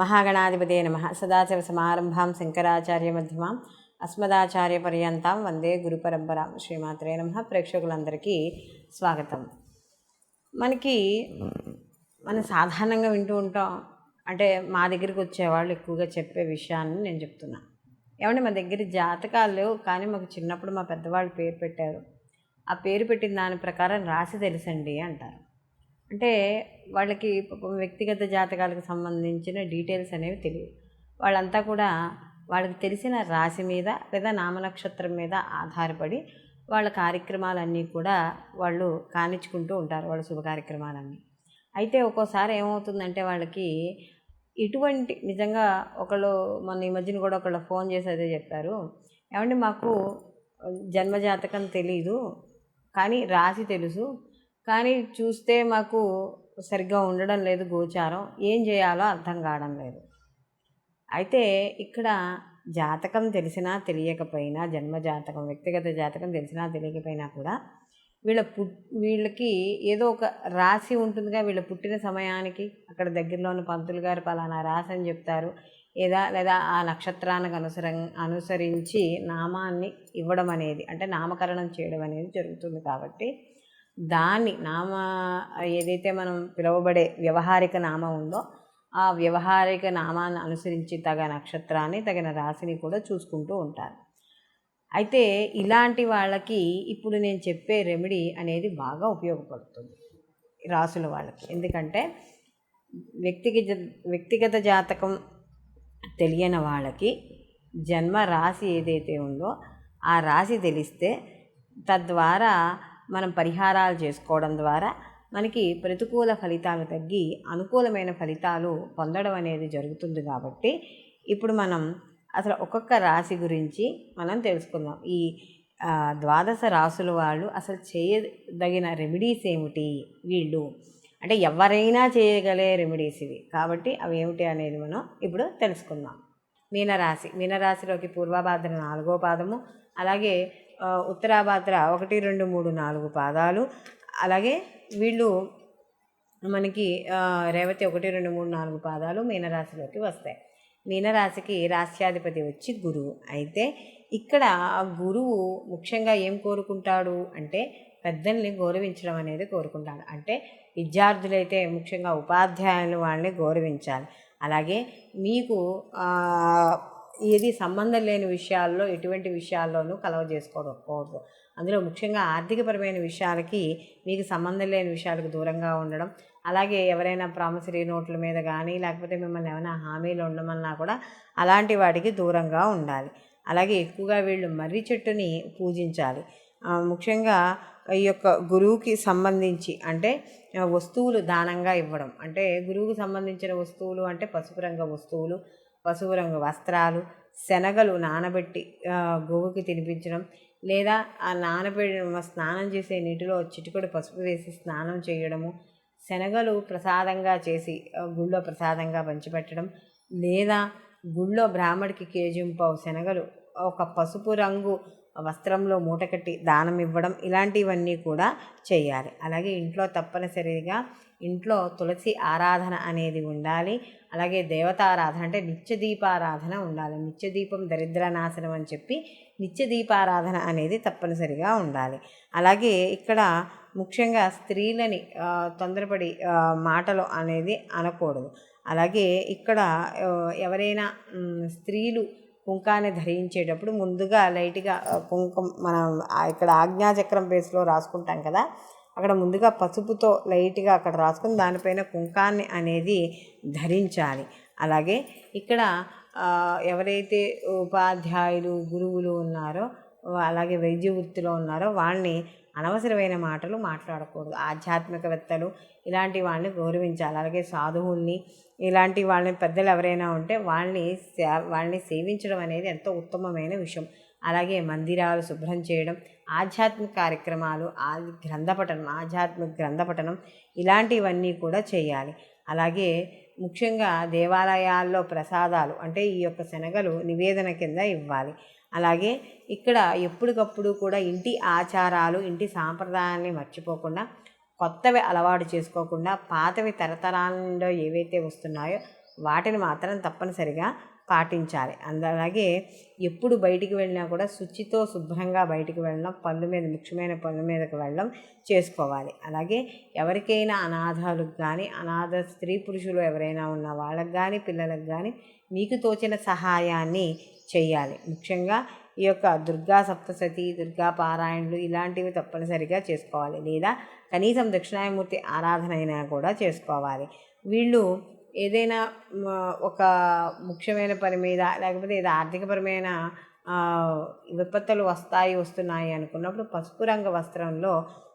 మహాగణాధిపతే నమః. సదాశివసమారంభాం శంకరాచార్యమధ్యమాం అస్మదాచార్యపర్యంతాం వందే గురుపరంపరాం. శ్రీమాత్రే నమః. ప్రేక్షకులందరికీ స్వాగతం. మనం సాధారణంగా వింటూ ఉంటాం, అంటే మా దగ్గరికి వచ్చేవాళ్ళు ఎక్కువగా చెప్పే విషయాన్ని నేను చెప్తున్నా. ఏమంటే మా దగ్గర జాతకాలు లేవు, కానీ మాకు చిన్నప్పుడు మా పెద్దవాళ్ళు పేరు పెట్టారు, ఆ పేరు పెట్టిన దాని ప్రకారం రాసి తెలుసండి అంటారు. అంటే వాళ్ళకి వ్యక్తిగత జాతకాలకు సంబంధించిన డీటెయిల్స్ అనేవి తెలియదు. వాళ్ళంతా కూడా వాళ్ళకి తెలిసిన రాశి మీద లేదా నామనక్షత్రం మీద ఆధారపడి వాళ్ళ కార్యక్రమాలన్నీ కూడా వాళ్ళు కానిచ్చుకుంటూ ఉంటారు, వాళ్ళ శుభ కార్యక్రమాలన్నీ. అయితే ఒక్కోసారి ఏమవుతుందంటే వాళ్ళకి ఇటువంటి నిజంగా మొన్న ఈ మధ్యన కూడా ఒకళ్ళు ఫోన్ చేసి అదే చెప్పారు, ఏమంటే మాకు జన్మజాతకం తెలీదు కానీ రాశి తెలుసు, కానీ చూస్తే మాకు సరిగ్గా ఉండడం లేదు గోచారం, ఏం చేయాలో అర్థం కావడం లేదు. అయితే ఇక్కడ జాతకం తెలిసినా తెలియకపోయినా, జన్మజాతకం వ్యక్తిగత జాతకం తెలిసినా తెలియకపోయినా కూడా వీళ్ళకి ఏదో ఒక రాశి ఉంటుందిగా. వీళ్ళ పుట్టిన సమయానికి అక్కడ దగ్గరలోని పంతులు గారు పలానా రాశి అని చెప్తారు, లేదా ఆ నక్షత్రానికి అనుసరించి నామాన్ని ఇవ్వడం అనేది, అంటే నామకరణం చేయడం అనేది జరుగుతుంది. కాబట్టి దాన్ని ఏదైతే మనం పిలువబడే వ్యవహారిక నామం ఉందో ఆ వ్యవహారిక నామాన్ని అనుసరించి తగిన నక్షత్రాన్ని తగిన రాశిని కూడా చూసుకుంటూ ఉంటారు. అయితే ఇలాంటి వాళ్ళకి ఇప్పుడు నేను చెప్పే రెమెడీ అనేది బాగా ఉపయోగపడుతుంది రాసుల వాళ్ళకి. ఎందుకంటే వ్యక్తిగత జాతకం తెలియని వాళ్ళకి జన్మ రాశి ఏదైతే ఉందో ఆ రాశి తెలిస్తే తద్వారా మనం పరిహారాలు చేసుకోవడం ద్వారా మనకి ప్రతికూల ఫలితాలు తగ్గి అనుకూలమైన ఫలితాలు పొందడం అనేది జరుగుతుంది. కాబట్టి ఇప్పుడు మనం అసలు ఒక్కొక్క రాశి గురించి మనం తెలుసుకుందాం. ఈ 12 రాసుల వాళ్ళు అసలు చేయదగిన రెమెడీస్ ఏమిటి, వీళ్ళు అంటే ఎవరైనా చేయగలే రెమెడీస్ ఇవి. కాబట్టి అవి ఏమిటి అనేది మనం ఇప్పుడు తెలుసుకుందాం. మీనరాశిలోకి పూర్వభాద్ర 4వ పాదము, అలాగే ఉత్తరాభాద్ర 1, 2, 3, 4 పాదాలు, అలాగే వీళ్ళు మనకి రేవతి 1, 2, 3, 4 పాదాలు మీనరాశిలోకి వస్తాయి. మీనరాశికి రాశ్యాధిపతి వచ్చి గురువు. అయితే ఇక్కడ గురువు ముఖ్యంగా ఏం కోరుకుంటాడు అంటే పెద్దల్ని గౌరవించడం అనేది కోరుకుంటాడు. అంటే విద్యార్థులైతే ముఖ్యంగా ఉపాధ్యాయులు వాళ్ళని గౌరవించాలి. అలాగే మీకు ఏది సంబంధం లేని విషయాల్లో ఎటువంటి విషయాల్లోనూ కలవజేసుకోకూడదు. అందులో ముఖ్యంగా ఆర్థికపరమైన విషయాలకి మీకు సంబంధం లేని విషయాలకు దూరంగా ఉండడం, అలాగే ఎవరైనా ప్రామిసరీ నోట్ల మీద కానీ లేకపోతే మిమ్మల్ని ఏమైనా హామీలు ఉండమన్నా కూడా అలాంటి వాటికి దూరంగా ఉండాలి. అలాగే ఎక్కువగా వీళ్ళు మర్రి చెట్టుని పూజించాలి. ముఖ్యంగా ఈ యొక్క గురువుకి సంబంధించి అంటే వస్తువులు దానంగా ఇవ్వడం, అంటే గురువుకు సంబంధించిన వస్తువులు అంటే పసుపు రంగు వస్తువులు, పసుపు రంగు వస్త్రాలు, శనగలు నానబెట్టి గోవుకి తినిపించడం, లేదా ఆ స్నానం చేసే నీటిలో చిటికెడు పసుపు వేసి స్నానం చేయడము, శనగలు ప్రసాదంగా చేసి గుళ్ళో ప్రసాదంగా పంచిపెట్టడం, లేదా గుళ్ళో బ్రాహ్మడికి కేజింపావు శనగలు ఒక పసుపు రంగు వస్త్రంలో మూటకట్టి దానం ఇవ్వడం, ఇలాంటివన్నీ కూడా చేయాలి. అలాగే ఇంట్లో తప్పనిసరిగా తులసి ఆరాధన అనేది ఉండాలి. అలాగే దేవతారాధన అంటే నిత్యదీపారాధన ఉండాలి. నిత్యదీపం దరిద్రనాశనం అని చెప్పి నిత్యదీపారాధన అనేది తప్పనిసరిగా ఉండాలి. అలాగే ఇక్కడ ముఖ్యంగా స్త్రీలని తొందరపడి మాటలు అనేది అనకూడదు. అలాగే ఇక్కడ ఎవరైనా స్త్రీలు కుంకాన్ని ధరించేటప్పుడు ముందుగా లైట్గా కుంకుమ మనం ఇక్కడ ఆజ్ఞాచక్రం బేస్లో రాసుకుంటాం కదా, అక్కడ ముందుగా పసుపుతో లైట్గా అక్కడ రాసుకుని దానిపైన కుంకాన్ని అనేది ధరించాలి. అలాగే ఇక్కడ ఎవరైతే ఉపాధ్యాయులు గురువులు ఉన్నారో అలాగే వైద్య వృత్తిలో ఉన్నారో వాళ్ళని అనవసరమైన మాటలు మాట్లాడకూడదు. ఆధ్యాత్మికవేత్తలు ఇలాంటి వాళ్ళని గౌరవించాలి. అలాగే సాధువుల్ని ఇలాంటి వాళ్ళని పెద్దలు ఎవరైనా ఉంటే వాళ్ళని సేవించడం అనేది ఎంతో ఉత్తమమైన విషయం. అలాగే మందిరాలు శుభ్రం చేయడం, ఆధ్యాత్మిక కార్యక్రమాలు, ఆధ్యాత్మిక గ్రంథపఠనం ఇలాంటివన్నీ కూడా చేయాలి. అలాగే ముఖ్యంగా దేవాలయాల్లో ప్రసాదాలు అంటే ఈ యొక్క శనగలు నివేదన కింద ఇవ్వాలి. అలాగే ఇక్కడ ఎప్పటికప్పుడు కూడా ఇంటి ఆచారాలు, ఇంటి సాంప్రదాయాల్ని మర్చిపోకుండా కొత్తవి అలవాటు చేసుకోకుండా పాతవి తరతరాలలో ఏవైతే వస్తున్నాయో వాటిని మాత్రం తప్పనిసరిగా పాటించాలి. అలాగే ఎప్పుడు బయటికి వెళ్ళినా కూడా శుచితో శుభ్రంగా బయటికి వెళ్ళడం, పళ్ళు మీద ముఖ్యమైన పళ్ళు మీదకి వెళ్ళడం చేసుకోవాలి. అలాగే ఎవరికైనా అనాథాలకు కానీ, అనాథ స్త్రీ పురుషులు ఎవరైనా ఉన్న వాళ్ళకి కానీ, పిల్లలకు కానీ మీకు తోచిన సహాయాన్ని చేయాలి. ముఖ్యంగా ఈ యొక్క దుర్గా సప్తశతి, దుర్గా పారాయణలు ఇలాంటివి తప్పనిసరిగా చేసుకోవాలి. లేదా కనీసం దక్షిణాయమూర్తి ఆరాధన అయినా కూడా చేసుకోవాలి. వీళ్ళు ఏదైనా ఒక ముఖ్యమైన పని మీద, లేకపోతే ఏదో ఆర్థికపరమైన విపత్తులు వస్తున్నాయి అనుకున్నప్పుడు పసుపు రంగు వస్త్రంలో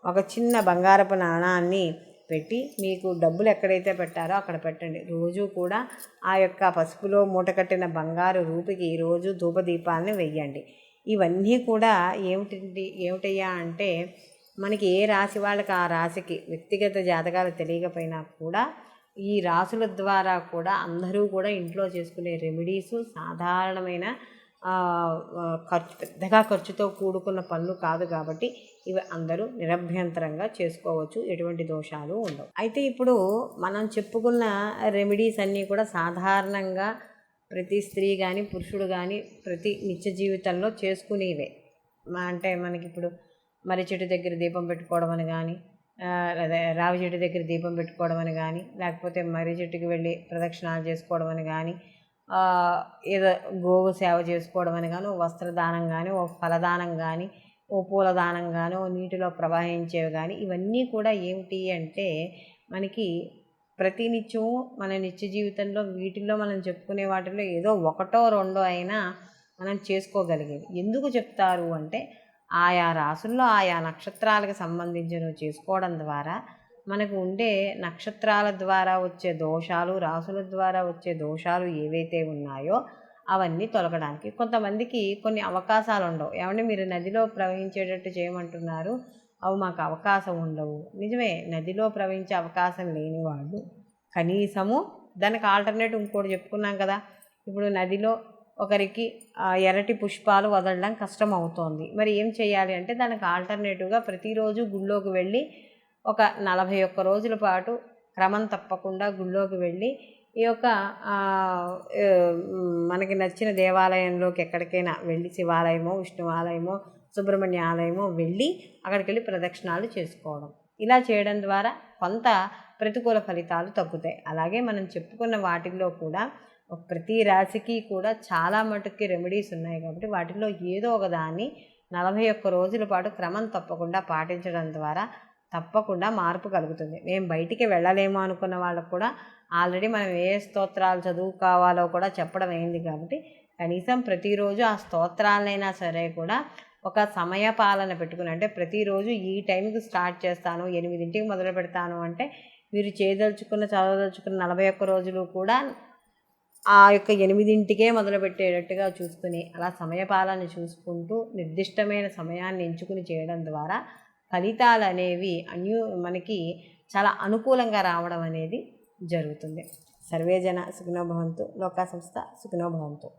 ఒక చిన్న బంగారపు నాణాన్ని పెట్టి మీకు డబ్బులు ఎక్కడైతే పెట్టారో అక్కడ పెట్టండి. రోజు కూడా ఆ యొక్క పసుపులో మూటకట్టిన బంగారు రూపికి రోజు ధూపదీపాలని వెయ్యండి. ఇవన్నీ కూడా ఏమిటయ్యా అంటే మనకి ఏ రాశి వాళ్ళకి ఆ రాశికి వ్యక్తిగత జాతకాలు తెలియకపోయినా కూడా ఈ రాసుల ద్వారా కూడా అందరూ కూడా ఇంట్లో చేసుకునే రెమెడీసు సాధారణమైన పెద్దగా ఖర్చుతో కూడుకున్న పనులు కాదు కాబట్టి ఇవి అందరూ నిరభ్యంతరంగా చేసుకోవచ్చు, ఎటువంటి దోషాలు ఉండవు. అయితే ఇప్పుడు మనం చెప్పుకున్న రెమెడీస్ అన్నీ కూడా సాధారణంగా ప్రతి స్త్రీ కానీ పురుషుడు కానీ ప్రతి నిత్య జీవితంలో చేసుకునేవే. అంటే మనకి ఇప్పుడు మర్రి చెట్టు దగ్గర దీపం పెట్టుకోవడం అని కానీ, అదే రావి చెట్టు దగ్గర దీపం పెట్టుకోవడం అని కానీ, లేకపోతే మర్రి చెట్టుకి వెళ్ళి ప్రదక్షిణాలు చేసుకోవడం అని కానీ, ఏదో గోవు సేవ చేసుకోవడం అని కానీ, ఓ వస్త్రదానం కానీ, ఓ ఫలదానం కానీ, ఓ పూలదానం కానీ, ఓ నీటిలో ప్రవహించేవి కానీ, ఇవన్నీ కూడా ఏమిటి అంటే మనకి ప్రతినిత్యము మన నిత్య జీవితంలో వీటిల్లో మనం చెప్పుకునే వాటిల్లో ఏదో ఒకటో రెండో అయినా మనం చేసుకోగలిగేవి. ఎందుకు చెప్తారు అంటే ఆయా రాసుల్లో ఆయా నక్షత్రాలకు సంబంధించినవి చేసుకోవడం ద్వారా మనకు ఉండే నక్షత్రాల ద్వారా వచ్చే దోషాలు, రాసుల ద్వారా వచ్చే దోషాలు ఏవైతే ఉన్నాయో అవన్నీ తొలగడానికి. కొంతమందికి కొన్ని అవకాశాలు ఉండవు. ఏమంటే మీరు నదిలో ప్రవహించేటట్టు చేయమంటున్నారు, అవి మాకు అవకాశం ఉండవు. నిజమే, నదిలో ప్రవహించే అవకాశం లేని వాళ్ళు కనీసము దానికి ఆల్టర్నేటివ్ ఇంకోటి చెప్పుకున్నాం కదా. ఇప్పుడు నదిలో ఒకరికి ఎర్రటి పుష్పాలు వదలడం కష్టం అవుతోంది, మరి ఏం చేయాలి అంటే దానికి ఆల్టర్నేటివ్గా ప్రతిరోజు గుళ్ళోకి వెళ్ళి ఒక 41 రోజుల పాటు క్రమం తప్పకుండా గుళ్ళోకి వెళ్ళి ఈ యొక్క మనకి నచ్చిన దేవాలయంలోకి ఎక్కడికైనా వెళ్ళి, శివాలయమో విష్ణువాలయమో సుబ్రహ్మణ్య ఆలయమో వెళ్ళి అక్కడికి వెళ్ళి ప్రదక్షిణాలు చేసుకోవడం. ఇలా చేయడం ద్వారా కొంత ప్రతికూల ఫలితాలు తగ్గుతాయి. అలాగే మనం చెప్పుకున్న వాటిల్లో కూడా ప్రతి రాశికి కూడా చాలా మటుకి రెమెడీస్ ఉన్నాయి కాబట్టి వాటిల్లో ఏదో ఒక దాన్ని 41 రోజుల పాటు క్రమం తప్పకుండా పాటించడం ద్వారా తప్పకుండా మార్పు కలుగుతుంది. మేము బయటికి వెళ్ళలేము అనుకున్న వాళ్ళకు కూడా ఆల్రెడీ మనం ఏ స్తోత్రాలు చదువుకోవాలో కూడా చెప్పడం అయింది కాబట్టి కనీసం ప్రతిరోజు ఆ స్తోత్రాలైనా సరే కూడా ఒక సమయ పాలన పెట్టుకుని, అంటే ప్రతిరోజు ఈ టైంకి స్టార్ట్ చేస్తాను, 8ంటికి మొదలు పెడతాను అంటే మీరు చదవదలుచుకున్న 41 రోజులు కూడా ఆ యొక్క 8ంటికే మొదలుపెట్టేటట్టుగా చూసుకుని అలా సమయపాలన చూసుకుంటూ నిర్దిష్టమైన సమయాన్ని ఎంచుకుని చేయడం ద్వారా ఫలితాలు అనేవి మనకి చాలా అనుకూలంగా రావడం అనేది జరుగుతుంది. సర్వే జన సుఖినో భవంతు, లోకా సంస్థ సుఖినో భవంతు.